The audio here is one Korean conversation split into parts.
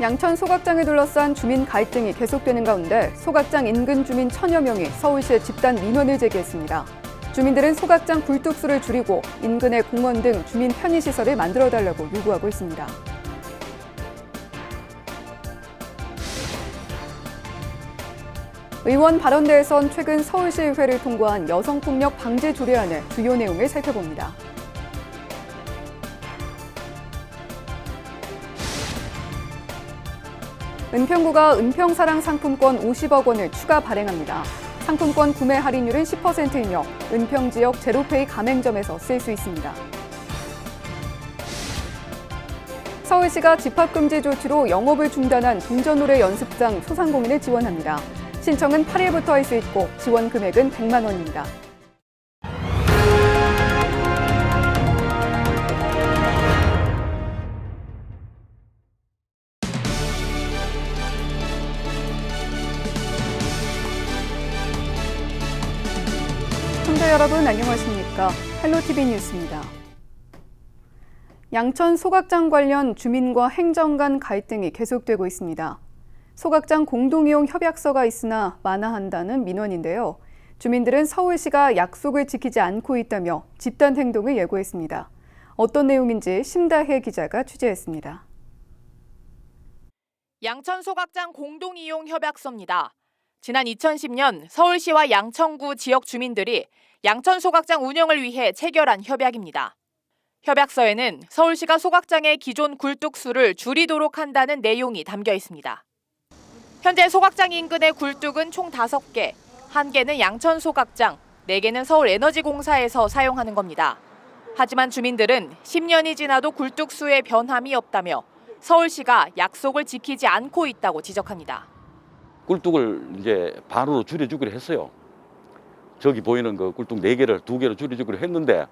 양천 소각장을 둘러싼 주민 갈등이 계속되는 가운데 소각장 인근 주민 1000여 명이 서울시에 집단 민원을 제기했습니다. 주민들은 소각장 굴뚝수를 줄이고 인근의 공원 등 주민 편의시설을 만들어달라고 요구하고 있습니다. 의원 발언대에선 최근 서울시의회를 통과한 여성폭력 방지 조례안의 주요 내용을 살펴봅니다. 은평구가 은평사랑 상품권 50억 원을 추가 발행합니다. 상품권 구매 할인율은 10%이며 은평 지역 제로페이 가맹점에서 쓸 수 있습니다. 서울시가 집합금지 조치로 영업을 중단한 동전노래 연습장 소상공인을 지원합니다. 신청은 8일부터 할 수 있고 지원 금액은 100만 원입니다. 시청자 여러분 안녕하십니까? 헬로티비 뉴스입니다. 양천 소각장 관련 주민과 행정 간 갈등이 계속되고 있습니다. 소각장 공동이용 협약서가 있으나 만화한다는 민원인데요. 주민들은 서울시가 약속을 지키지 않고 있다며 집단 행동을 예고했습니다. 어떤 내용인지 심다혜 기자가 취재했습니다. 양천 소각장 공동이용 협약서입니다. 지난 2010년 서울시와 양천구 지역 주민들이 양천 소각장 운영을 위해 체결한 협약입니다. 협약서에는 서울시가 소각장의 기존 굴뚝수를 줄이도록 한다는 내용이 담겨 있습니다. 현재 소각장 인근의 굴뚝은 총 5개, 1개는 양천 소각장, 4개는 서울에너지공사에서 사용하는 겁니다. 하지만 주민들은 10년이 지나도 굴뚝수의 변함이 없다며 서울시가 약속을 지키지 않고 있다고 지적합니다. 굴뚝을 이제 반으로 줄여주기로 했어요. 저기 보이는 그 굴뚝 4개를 2개로 줄여주기로 했는데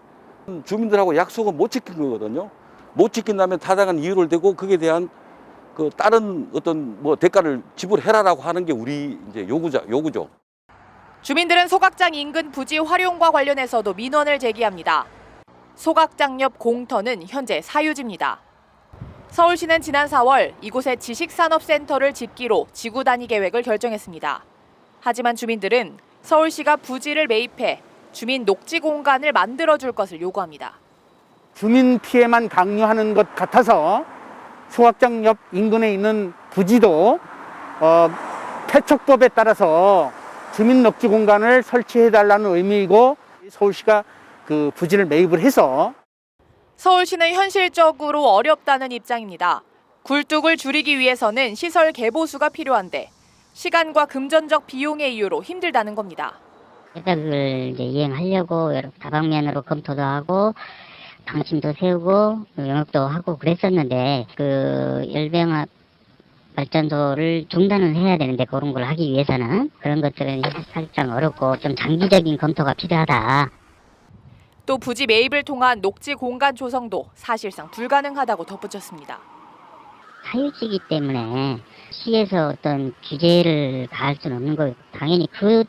주민들하고 약속은 못 지킨 거거든요. 못 지킨다면 타당한 이유를 대고 그에 대한 그 다른 어떤 대가를 지불해라라고 하는 게 우리 이제 요구죠. 주민들은 소각장 인근 부지 활용과 관련해서도 민원을 제기합니다. 소각장 옆 공터는 현재 사유지입니다. 서울시는 지난 4월 이곳에 지식산업센터를 짓기로 지구단위 계획을 결정했습니다. 하지만 주민들은 서울시가 부지를 매입해 주민 녹지 공간을 만들어줄 것을 요구합니다. 주민 피해만 강요하는 것 같아서 소각장 옆 인근에 있는 부지도 폐척법에 따라서 주민 녹지 공간을 설치해달라는 의미이고 서울시가 그 부지를 매입을 해서 서울시는 현실적으로 어렵다는 입장입니다. 굴뚝을 줄이기 위해서는 시설 개보수가 필요한데 시간과 금전적 비용의 이유로 힘들다는 겁니다. 협약을 이제 이행하려고 여러 다방면으로 검토도 하고 방침도 세우고 영업도 하고 그랬었는데 그 열병합 발전소를 중단을 해야 되는데 그런 걸 하기 위해서는 그런 것들은 사실상 어렵고 좀 장기적인 검토가 필요하다. 또 부지 매입을 통한 녹지 공간 조성도 사실상 불가능하다고 덧붙였습니다. 사유지이기 때문에 시에서 어떤 규제를 가할 수는 없는 거고 당연히 그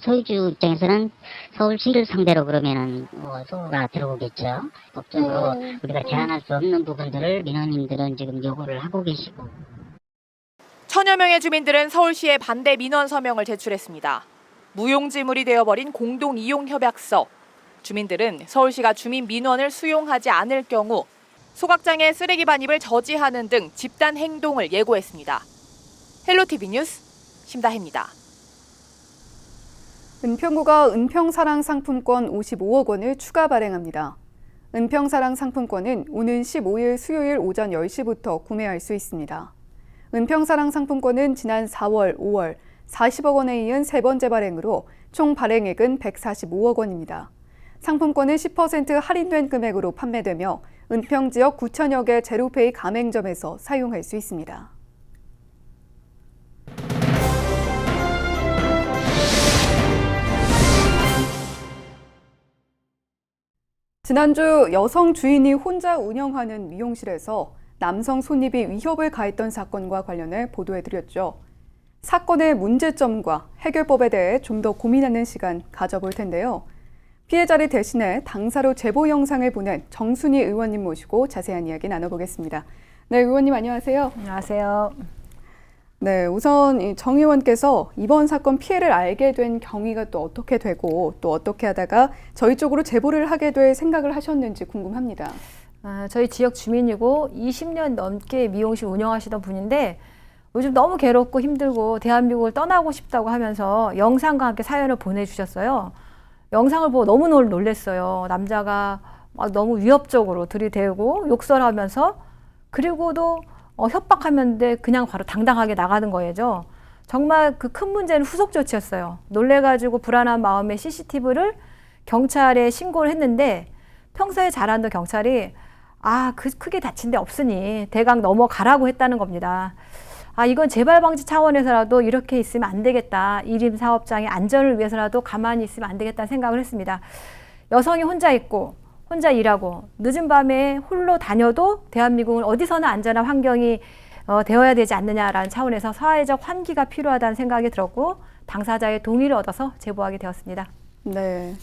소유주 입장에서는 서울시를 상대로 그러면은 소가 들어오겠죠. 법적으로 우리가 제한할 수 없는 부분들을 민원인들은 지금 요구를 하고 계시고. 1000여 명의 주민들은 서울시에 반대 민원 서명을 제출했습니다. 무용지물이 되어버린 공동이용협약서. 주민들은 서울시가 주민 민원을 수용하지 않을 경우 소각장의 쓰레기 반입을 저지하는 등 집단 행동을 예고했습니다. 헬로티비 뉴스 심다혜입니다. 은평구가 은평사랑 상품권 55억 원을 추가 발행합니다. 은평사랑 상품권은 오는 15일 수요일 오전 10시부터 구매할 수 있습니다. 은평사랑 상품권은 지난 4월, 5월 40억 원에 이은 세 번째 발행으로 총 발행액은 145억 원입니다. 상품권은 10% 할인된 금액으로 판매되며 은평 지역 9천여 개 제로페이 가맹점에서 사용할 수 있습니다. 지난주 여성 주인이 혼자 운영하는 미용실에서 남성 손님이 위협을 가했던 사건과 관련해 보도해드렸죠. 사건의 문제점과 해결법에 대해 좀 더 고민하는 시간 가져볼 텐데요. 피해자를 대신해 당사로 제보 영상을 보낸 정순희 의원님 모시고 자세한 이야기 나눠보겠습니다. 네, 의원님 안녕하세요. 안녕하세요. 네, 우선 정 의원께서 이번 사건 피해를 알게 된 경위가 또 어떻게 되고 또 어떻게 하다가 저희 쪽으로 제보를 하게 될 생각을 하셨는지 궁금합니다. 저희 지역 주민이고 20년 넘게 미용실 운영하시던 분인데 요즘 너무 괴롭고 힘들고 대한민국을 떠나고 싶다고 하면서 영상과 함께 사연을 보내주셨어요. 영상을 보고 너무 놀랬어요. 남자가 막 너무 위협적으로 들이대고 욕설하면서 그리고도 협박하면데 그냥 바로 당당하게 나가는 거예요. 정말 그 큰 문제는 후속 조치였어요. 놀래가지고 불안한 마음에 CCTV를 경찰에 신고를 했는데 평소에 잘 알던 경찰이 크게 다친 데 없으니 대강 넘어가라고 했다는 겁니다. 이건 재발 방지 차원에서라도 이렇게 있으면 안 되겠다. 1인 사업장의 안전을 위해서라도 가만히 있으면 안 되겠다는 생각을 했습니다. 여성이 혼자 있고 혼자 일하고 늦은 밤에 홀로 다녀도 대한민국은 어디서나 안전한 환경이 되어야 되지 않느냐라는 차원에서 사회적 환기가 필요하다는 생각이 들었고 당사자의 동의를 얻어서 제보하게 되었습니다. 네.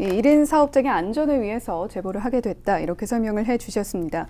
1인 사업장의 안전을 위해서 제보를 하게 됐다. 이렇게 설명을 해 주셨습니다.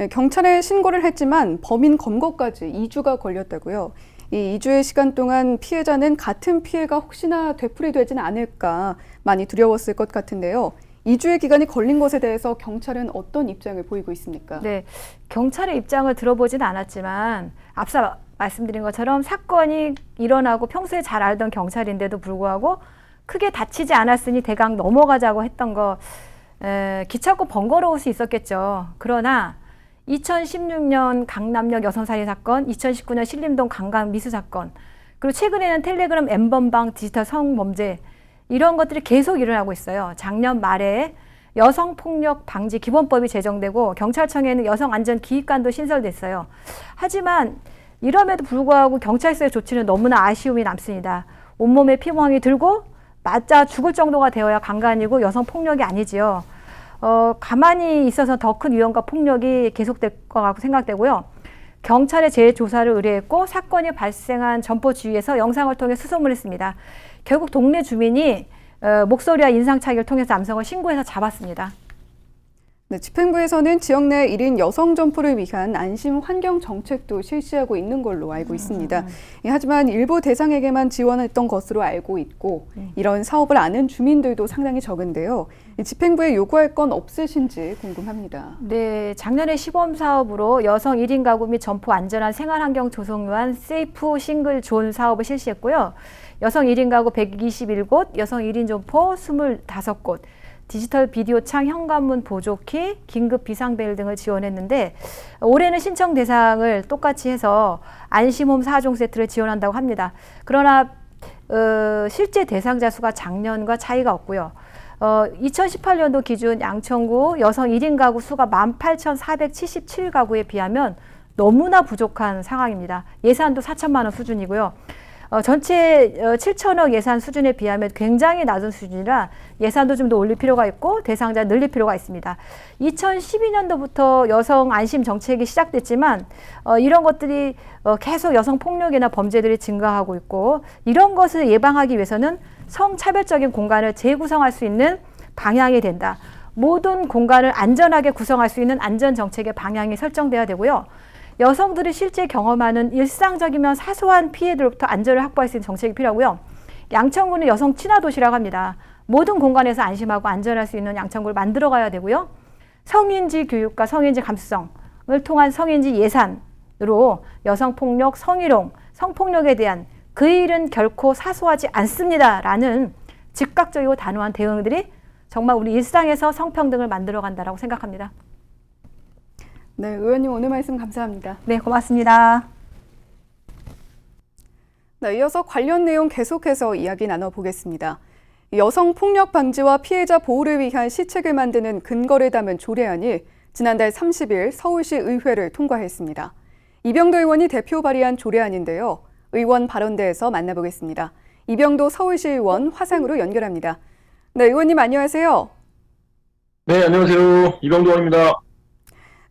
경찰에 신고를 했지만 범인 검거까지 2주가 걸렸다고요. 이 2주의 시간 동안 피해자는 같은 피해가 혹시나 되풀이되지는 않을까 많이 두려웠을 것 같은데요. 2주의 기간이 걸린 것에 대해서 경찰은 어떤 입장을 보이고 있습니까? 네, 경찰의 입장을 들어보진 않았지만 앞서 말씀드린 것처럼 사건이 일어나고 평소에 잘 알던 경찰인데도 불구하고 크게 다치지 않았으니 대강 넘어가자고 했던 거 귀찮고 번거로울 수 있었겠죠. 그러나 2016년 강남역 여성살인 사건, 2019년 신림동 강간 미수 사건, 그리고 최근에는 텔레그램 N번방 디지털 성범죄 이런 것들이 계속 일어나고 있어요. 작년 말에 여성폭력 방지 기본법이 제정되고 경찰청에는 여성안전기획관도 신설됐어요. 하지만 이럼에도 불구하고 경찰서의 조치는 너무나 아쉬움이 남습니다. 온몸에 피멍이 들고 맞아 죽을 정도가 되어야 강간이고 여성폭력이 아니지요. 가만히 있어서 더 큰 위험과 폭력이 계속될 거라고 생각되고요. 경찰에 재조사를 의뢰했고 사건이 발생한 점포 주위에서 영상을 통해 수소문을 했습니다. 결국 동네 주민이 목소리와 인상착의를 통해서 남성을 신고해서 잡았습니다. 네, 집행부에서는 지역 내 1인 여성 점포를 위한 안심 환경 정책도 실시하고 있는 걸로 알고 있습니다. 하지만 일부 대상에게만 지원했던 것으로 알고 있고 이런 사업을 아는 주민들도 상당히 적은데요. 집행부에 요구할 건 없으신지 궁금합니다. 네, 작년에 시범 사업으로 여성 1인 가구 및 점포 안전한 생활환경 조성 위한 세이프 싱글 존 사업을 실시했고요. 여성 1인 가구 121곳, 여성 1인 점포 25곳, 디지털 비디오 창 현관문 보조키, 긴급 비상벨 등을 지원했는데 올해는 신청 대상을 똑같이 해서 안심홈 4종 세트를 지원한다고 합니다. 그러나 실제 대상자 수가 작년과 차이가 없고요. 2018년도 기준 양천구 여성 1인 가구 수가 18,477가구에 비하면 너무나 부족한 상황입니다. 예산도 4천만 원 수준이고요. 전체 7천억 예산 수준에 비하면 굉장히 낮은 수준이라 예산도 좀 더 올릴 필요가 있고 대상자 늘릴 필요가 있습니다. 2012년도부터 여성 안심 정책이 시작됐지만 이런 것들이 계속 여성 폭력이나 범죄들이 증가하고 있고 이런 것을 예방하기 위해서는 성차별적인 공간을 재구성할 수 있는 방향이 된다. 모든 공간을 안전하게 구성할 수 있는 안전 정책의 방향이 설정돼야 되고요. 여성들이 실제 경험하는 일상적이면 사소한 피해들로부터 안전을 확보할 수 있는 정책이 필요하고요. 양천구는 여성 친화 도시라고 합니다. 모든 공간에서 안심하고 안전할 수 있는 양천구를 만들어가야 되고요. 성인지 교육과 성인지 감수성을 통한 성인지 예산으로 여성폭력, 성희롱, 성폭력에 대한 그 일은 결코 사소하지 않습니다라는 즉각적이고 단호한 대응들이 정말 우리 일상에서 성평등을 만들어간다라고 생각합니다. 네, 의원님 오늘 말씀 감사합니다. 네, 고맙습니다. 네, 이어서 관련 내용 계속해서 이야기 나눠보겠습니다. 여성 폭력 방지와 피해자 보호를 위한 시책을 만드는 근거를 담은 조례안이 지난달 30일 서울시 의회를 통과했습니다. 이병도 의원이 대표 발의한 조례안인데요. 의원 발언대에서 만나보겠습니다. 이병도 서울시 의원 화상으로 연결합니다. 네, 의원님 안녕하세요. 네, 안녕하세요. 이병도 의원입니다.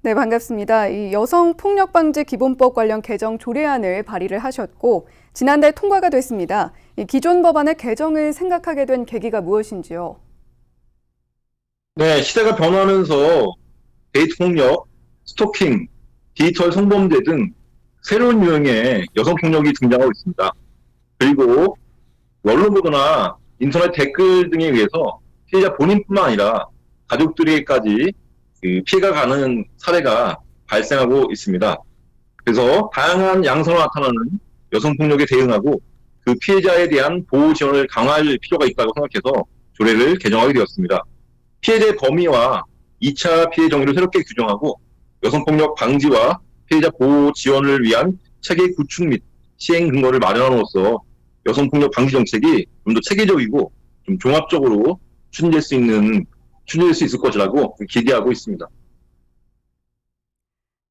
네, 반갑습니다. 이 여성폭력방지 기본법 관련 개정 조례안을 발의를 하셨고 지난달 통과가 됐습니다. 이 기존 법안의 개정을 생각하게 된 계기가 무엇인지요? 네, 시대가 변하면서 데이트 폭력, 스토킹, 디지털 성범죄 등 새로운 유형의 여성 폭력이 등장하고 있습니다. 그리고 언론 보도나 인터넷 댓글 등에 의해서 피해자 본인뿐만 아니라 가족들에게까지 피해가 가는 사례가 발생하고 있습니다. 그래서 다양한 양상으로 나타나는 여성 폭력에 대응하고 그 피해자에 대한 보호 지원을 강화할 필요가 있다고 생각해서 조례를 개정하게 되었습니다. 피해자의 범위와 2차 피해 정의를 새롭게 규정하고 여성폭력 방지와 피해자 보호 지원을 위한 체계 구축 및 시행 근거를 마련함으로써 여성폭력 방지 정책이 좀 더 체계적이고 좀 종합적으로 추진될 수 있을 것이라고 기대하고 있습니다.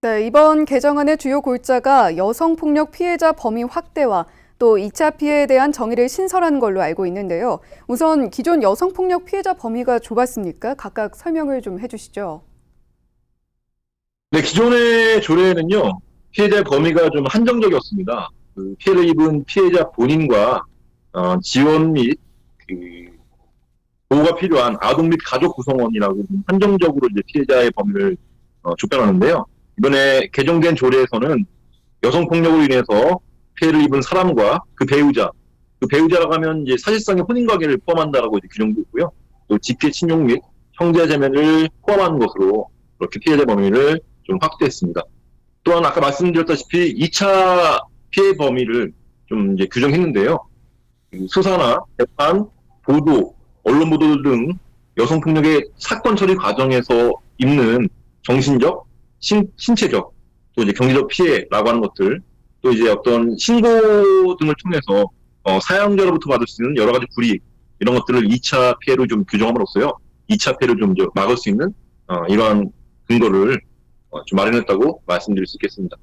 네, 이번 개정안의 주요 골자가 여성폭력 피해자 범위 확대와 또 2차 피해에 대한 정의를 신설하는 걸로 알고 있는데요. 우선 기존 여성폭력 피해자 범위가 좁았습니까? 각각 설명을 좀 해주시죠. 네, 기존의 조례에는요, 피해자의 범위가 좀 한정적이었습니다. 피해를 입은 피해자 본인과 지원 및 보호가 필요한 아동 및 가족 구성원이라고 좀 한정적으로 이제 피해자의 범위를 좁혀놨는데요. 이번에 개정된 조례에서는 여성폭력으로 인해서 피해를 입은 사람과 그 배우자라고 하면 이제 사실상의 혼인관계를 포함한다라고 이제 규정도 있고요. 또 직계 친족 및 형제자매를 포함하는 것으로 그렇게 피해자 범위를 좀 확대했습니다. 또한 아까 말씀드렸다시피 2차 피해 범위를 좀 이제 규정했는데요. 수사나 재판, 보도, 언론 보도 등 여성폭력의 사건 처리 과정에서 입는 정신적, 신체적, 또 이제 경제적 피해라고 하는 것들, 또 이제 어떤 신고 등을 통해서 사용자로부터 받을 수 있는 여러 가지 불이익, 이런 것들을 2차 피해로 좀 규정함으로써요. 2차 피해를 좀 막을 수 있는 이러한 근거를 좀 마련했다고 말씀드릴 수 있겠습니다.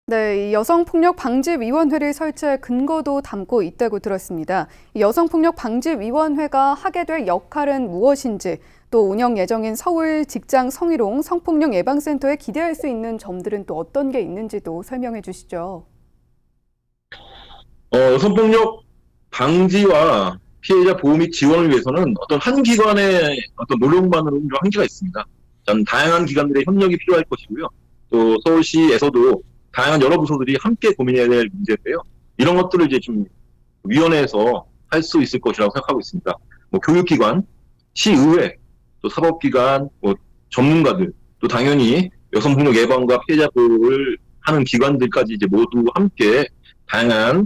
네, 이 여성폭력방지위원회를 설치할 근거도 담고 있다고 들었습니다. 이 여성폭력방지위원회가 하게 될 역할은 무엇인지, 또 운영 예정인 서울 직장 성희롱 성폭력 예방센터에 기대할 수 있는 점들은 또 어떤 게 있는지도 설명해 주시죠. 여성폭력 방지와 피해자 보호 및 지원을 위해서는 어떤 한 기관의 어떤 노력만으로는 좀 한계가 있습니다. 전 다양한 기관들의 협력이 필요할 것이고요. 또 서울시에서도 다양한 여러 부서들이 함께 고민해야 될 문제인데요. 이런 것들을 이제 좀 위원회에서 할 수 있을 것이라고 생각하고 있습니다. 뭐 교육기관, 시의회, 또 사법기관, 뭐 전문가들, 또 당연히 여성폭력 예방과 피해자 보호를 하는 기관들까지 이제 모두 함께 다양한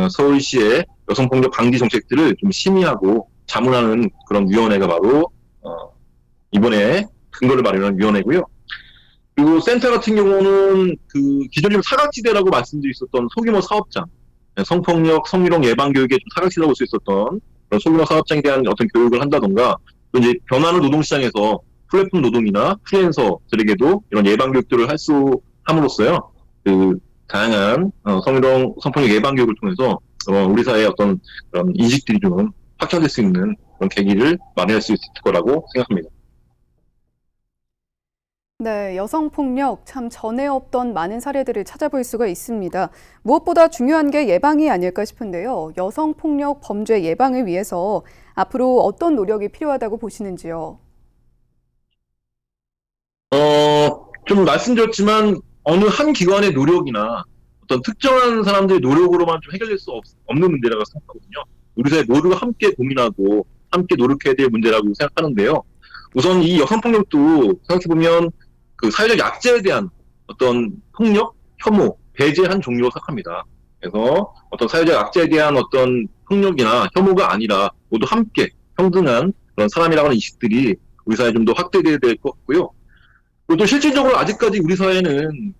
서울시의 여성폭력 방지 정책들을 좀 심의하고 자문하는 그런 위원회가 바로 이번에 근거를 마련한 위원회고요. 그리고 센터 같은 경우는 기존에 사각지대라고 말씀드렸었던 소규모 사업장, 성폭력, 성희롱 예방 교육에 좀 사각지대라고 볼 수 있었던 그런 소규모 사업장에 대한 어떤 교육을 한다던가, 또 이제 변하는 노동시장에서 플랫폼 노동이나 프리랜서들에게도 이런 예방 교육들을 할 수 함으로써요. 다양한 성희롱, 성폭력 예방 교육을 통해서 우리 사회의 어떤 그런 인식들이 좀 확장될 수 있는 그런 계기를 마련할 수 있을 거라고 생각합니다. 네, 여성폭력 참 전에 없던 많은 사례들을 찾아볼 수가 있습니다. 무엇보다 중요한 게 예방이 아닐까 싶은데요. 여성폭력 범죄 예방을 위해서 앞으로 어떤 노력이 필요하다고 보시는지요? 좀 말씀드렸지만 어느 한 기관의 노력이나 어떤 특정한 사람들의 노력으로만 좀 해결될 수 없는 문제라고 생각하거든요. 우리 사회 모두가 함께 고민하고 함께 노력해야 될 문제라고 생각하는데요. 우선 이 여성폭력도 생각해보면 그 사회적 약자에 대한 어떤 폭력, 혐오, 배제의 한 종류로 생각합니다. 그래서 어떤 사회적 약자에 대한 어떤 폭력이나 혐오가 아니라 모두 함께 평등한 그런 사람이라고 하는 인식들이 우리 사회에 좀 더 확대돼야 될 것 같고요. 그리고 또 실질적으로 아직까지 우리 사회는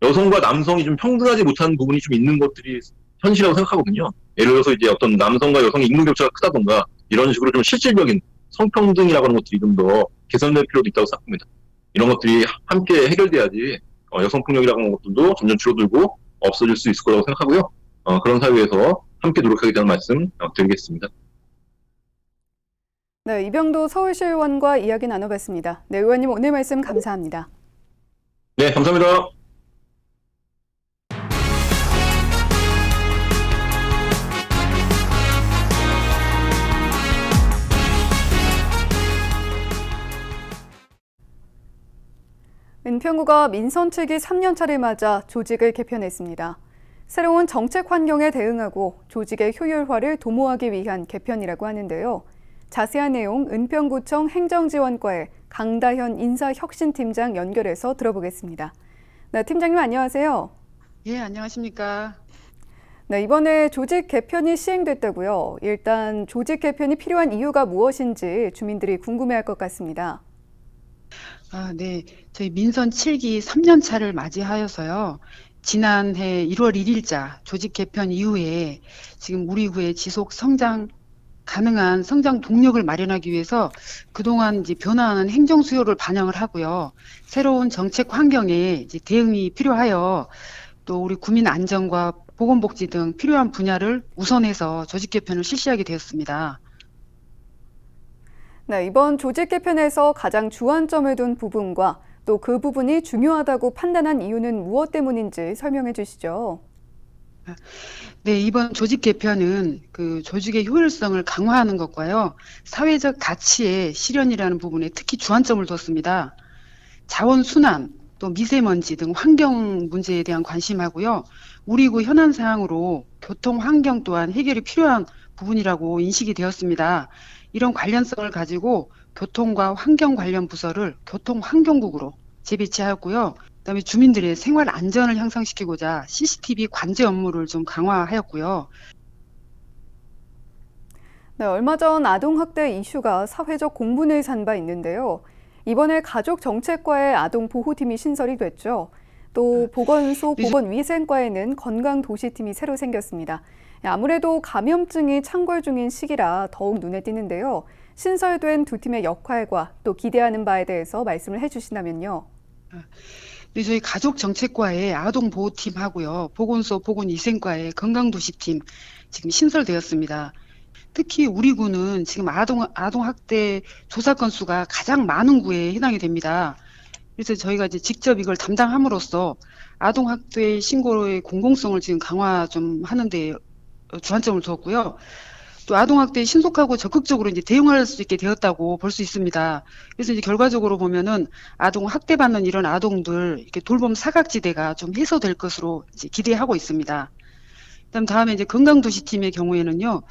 여성과 남성이 좀 평등하지 못한 부분이 좀 있는 것들이 현실이라고 생각하거든요. 예를 들어서 이제 어떤 남성과 여성의 임금 격차가 크다던가 이런 식으로 좀 실질적인 성평등이라고 하는 것들이 좀 더 개선될 필요도 있다고 생각합니다. 이런 것들이 함께 해결돼야지 여성폭력이라고 하는 것들도 점점 줄어들고 없어질 수 있을 거라고 생각하고요. 그런 사회에서 함께 노력하겠다는 말씀 드리겠습니다. 네, 이병도 서울시 의원과 이야기 나눠봤습니다. 네, 의원님 오늘 말씀 감사합니다. 네, 감사합니다. 은평구가 민선 7기 3년차를 맞아 조직을 개편했습니다. 새로운 정책 환경에 대응하고 조직의 효율화를 도모하기 위한 개편이라고 하는데요. 자세한 내용 은평구청 행정지원과의 강다현 인사혁신팀장 연결해서 들어보겠습니다. 네, 팀장님 안녕하세요. 예, 안녕하십니까. 네, 이번에 조직 개편이 시행됐다고요. 일단 조직 개편이 필요한 이유가 무엇인지 주민들이 궁금해할 것 같습니다. 네. 저희 민선 7기 3년 차를 맞이하여서요. 지난해 1월 1일자 조직 개편 이후에 지금 우리 구의 지속 성장 가능한 성장 동력을 마련하기 위해서 그동안 이제 변화하는 행정 수요를 반영을 하고요. 새로운 정책 환경에 이제 대응이 필요하여 또 우리 국민 안전과 보건복지 등 필요한 분야를 우선해서 조직 개편을 실시하게 되었습니다. 네, 이번 조직 개편에서 가장 주안점을 둔 부분과 또 그 부분이 중요하다고 판단한 이유는 무엇 때문인지 설명해 주시죠. 네, 이번 조직 개편은 그 조직의 효율성을 강화하는 것과요, 사회적 가치의 실현이라는 부분에 특히 주안점을 뒀습니다. 자원 순환, 또 미세먼지 등 환경 문제에 대한 관심하고요, 우리 구 현안 사항으로 교통 환경 또한 해결이 필요한 부분이라고 인식이 되었습니다. 이런 관련성을 가지고 교통과 환경 관련 부서를 교통환경국으로 재배치하였고요. 그다음에 주민들의 생활 안전을 향상시키고자 CCTV 관제 업무를 좀 강화하였고요. 네, 얼마 전 아동학대 이슈가 사회적 공분을 산 바 있는데요. 이번에 가족정책과의 아동보호팀이 신설이 됐죠. 또 보건소 보건위생과에는 건강도시팀이 새로 생겼습니다. 아무래도 감염증이 창궐 중인 시기라 더욱 눈에 띄는데요. 신설된 두 팀의 역할과 또 기대하는 바에 대해서 말씀을 해주신다면요. 네, 저희 가족정책과의 아동보호팀하고요, 보건소 보건위생과의 건강도시팀 지금 신설되었습니다. 특히 우리 구는 지금 아동학대 조사 건수가 가장 많은 구에 해당이 됩니다. 그래서 저희가 이제 직접 이걸 담당함으로써 아동학대 신고의 공공성을 지금 강화 좀 하는데 주안점을 두었고요. 또 아동학대에 신속하고 적극적으로 이제 대응할 수 있게 되었다고 볼 수 있습니다. 그래서 이제 결과적으로 보면은 학대받는 이런 아동들 이렇게 돌봄 사각지대가 좀 해소될 것으로 이제 기대하고 있습니다. 그다음 다음에 이제 건강도시팀의 경우에는요,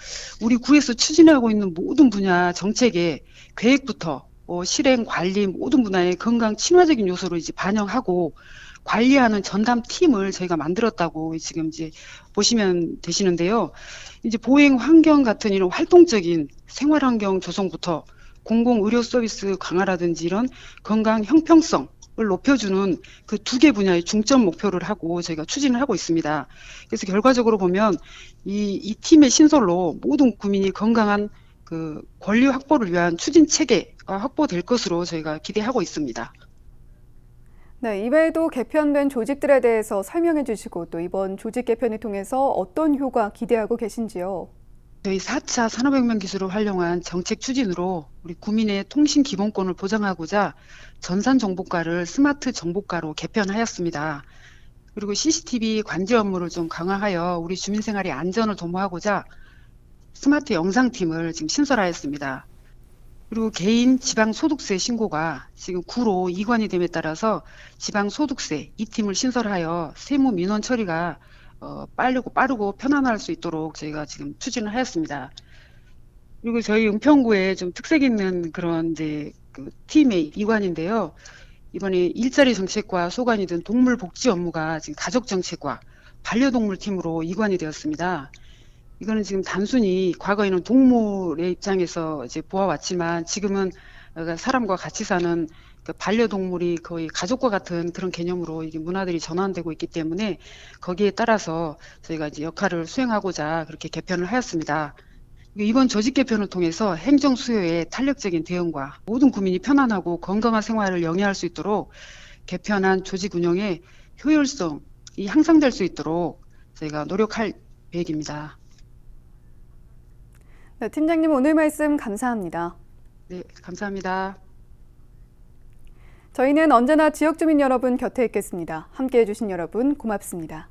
우리 구에서 추진하고 있는 모든 분야 정책의 계획부터 실행, 관리 모든 분야의 건강 친화적인 요소를 이제 반영하고 관리하는 전담 팀을 저희가 만들었다고 지금 이제 보시면 되시는데요. 이제 보행 환경 같은 이런 활동적인 생활 환경 조성부터 공공 의료 서비스 강화라든지 이런 건강 형평성을 높여주는 그 두 개 분야의 중점 목표를 하고 저희가 추진을 하고 있습니다. 그래서 결과적으로 보면 이 팀의 신설로 모든 국민이 건강한 그 권리 확보를 위한 추진 체계가 확보될 것으로 저희가 기대하고 있습니다. 네, 이외에도 개편된 조직들에 대해서 설명해 주시고 또 이번 조직 개편을 통해서 어떤 효과 기대하고 계신지요? 저희 4차 산업혁명 기술을 활용한 정책 추진으로 우리 국민의 통신 기본권을 보장하고자 전산정보과를 스마트 정보과로 개편하였습니다. 그리고 CCTV 관제 업무를 좀 강화하여 우리 주민 생활의 안전을 도모하고자 스마트 영상팀을 지금 신설하였습니다. 그리고 개인 지방소득세 신고가 지금 구로 이관이 됨에 따라서 지방소득세 이 팀을 신설하여 세무 민원 처리가 빠르고 편안할 수 있도록 저희가 지금 추진을 하였습니다. 그리고 저희 은평구에 좀 특색 있는 그런 이제 그 팀의 이관인데요. 이번에 일자리 정책과 소관이 된 동물 복지 업무가 지금 가족정책과 반려동물 팀으로 이관이 되었습니다. 이거는 지금 단순히 과거에는 동물의 입장에서 이제 보아왔지만 지금은 사람과 같이 사는 그 반려동물이 거의 가족과 같은 그런 개념으로 이게 문화들이 전환되고 있기 때문에 거기에 따라서 저희가 이제 역할을 수행하고자 그렇게 개편을 하였습니다. 이번 조직 개편을 통해서 행정 수요의 탄력적인 대응과 모든 국민이 편안하고 건강한 생활을 영위할 수 있도록 개편한 조직 운영의 효율성이 향상될 수 있도록 저희가 노력할 계획입니다. 네, 팀장님 오늘 말씀 감사합니다. 네, 감사합니다. 저희는 언제나 지역 주민 여러분 곁에 있겠습니다. 함께해 주신 여러분 고맙습니다.